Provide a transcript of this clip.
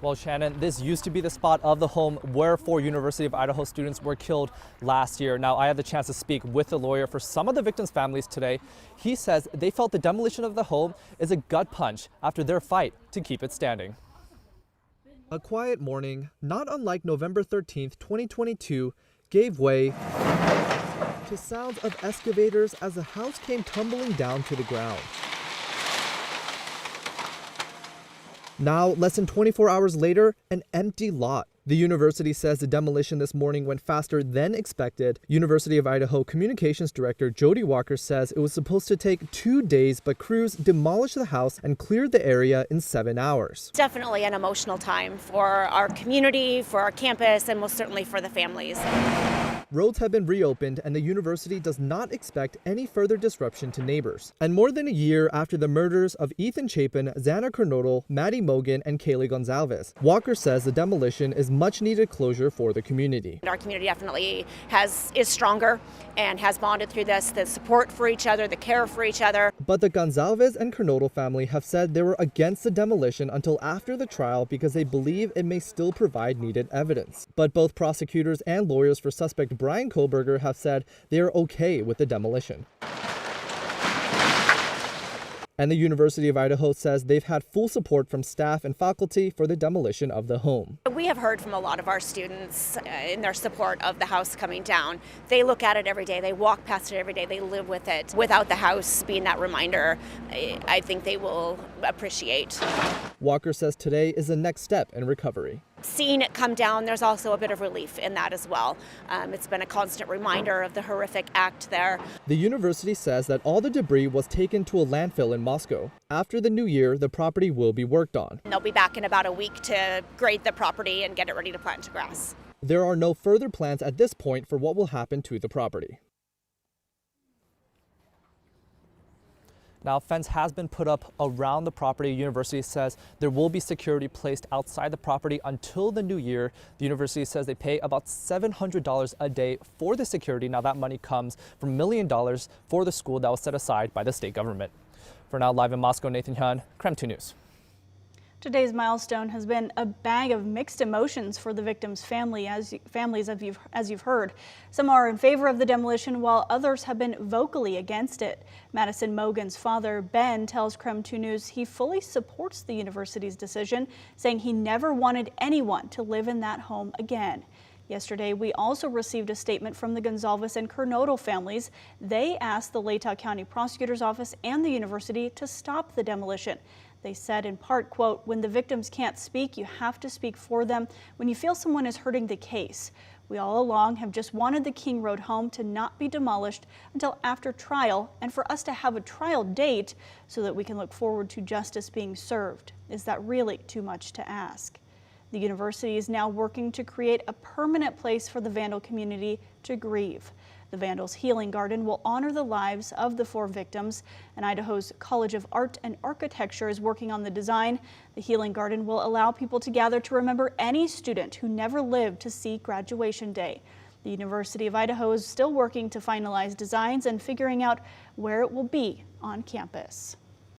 Well, Shannon, this used to be the spot of the home where 4 University of Idaho students were killed last year. Now, I had the chance to speak with a lawyer for some of the victims' families today. He says they felt the demolition of the home is a gut punch after their fight to keep it standing. A quiet morning, not unlike November 13th, 2022, gave way to sounds of excavators as the house came tumbling down to the ground. Now, less than 24 hours later, an empty lot. The university says the demolition this morning went faster than expected. University of Idaho Communications Director Jody Walker says it was supposed to take 2 days, but crews demolished the house and cleared the area in 7 hours. Definitely an emotional time for our community, for our campus, and most certainly for the families. Roads have been reopened and the university does not expect any further disruption to neighbors. And more than a year after the murders of Ethan Chapin, Xana Kernodle, Maddie Mogan, and Kaylee Gonzalez, Walker says the demolition is much needed closure for the community. Our community definitely is stronger and has bonded through this, the support for each other, the care for each other. But the Gonzalez and Kernodle family have said they were against the demolition until after the trial because they believe it may still provide needed evidence. But both prosecutors and lawyers for suspect Brian Kohlberger have said they are okay with the demolition. And the University of Idaho says they've had full support from staff and faculty for the demolition of the home. We have heard from a lot of our students in their support of the house coming down. They look at it every day, they walk past it every day, they live with it. Without the house being that reminder, I think they will appreciate. Walker says today is the next step in recovery. Seeing it come down, there's also a bit of relief in that as well. It's been a constant reminder of the horrific act there. The university says that all the debris was taken to a landfill in Moscow. After the new year, the property will be worked on. They'll be back in about a week to grade the property and get it ready to plant grass. There are no further plans at this point for what will happen to the property. Now, a fence has been put up around the property. The university says there will be security placed outside the property until the new year. The university says they pay about $700 a day for the security. Now, that money comes from $1 million for the school that was set aside by the state government. For now, live in Moscow, Nathan Hyun, KREM 2 News. Today's milestone has been a bag of mixed emotions for the victims' families, as you've heard. Some are in favor of the demolition, while others have been vocally against it. Madison Mogan's father, Ben, tells KREM 2 News he fully supports the university's decision, saying he never wanted anyone to live in that home again. Yesterday, we also received a statement from the Gonzalez and Kernodle families. They asked the Latah County Prosecutor's Office and the university to stop the demolition. They said in part, quote, "When the victims can't speak, you have to speak for them when you feel someone is hurting the case. We all along have just wanted the King Road home to not be demolished until after trial and for us to have a trial date so that we can look forward to justice being served. Is that really too much to ask?" The university is now working to create a permanent place for the Vandal community to grieve. The Vandals Healing Garden will honor the lives of the 4 victims, and Idaho's College of Art and Architecture is working on the design. The Healing Garden will allow people to gather to remember any student who never lived to see graduation day. The University of Idaho is still working to finalize designs and figuring out where it will be on campus.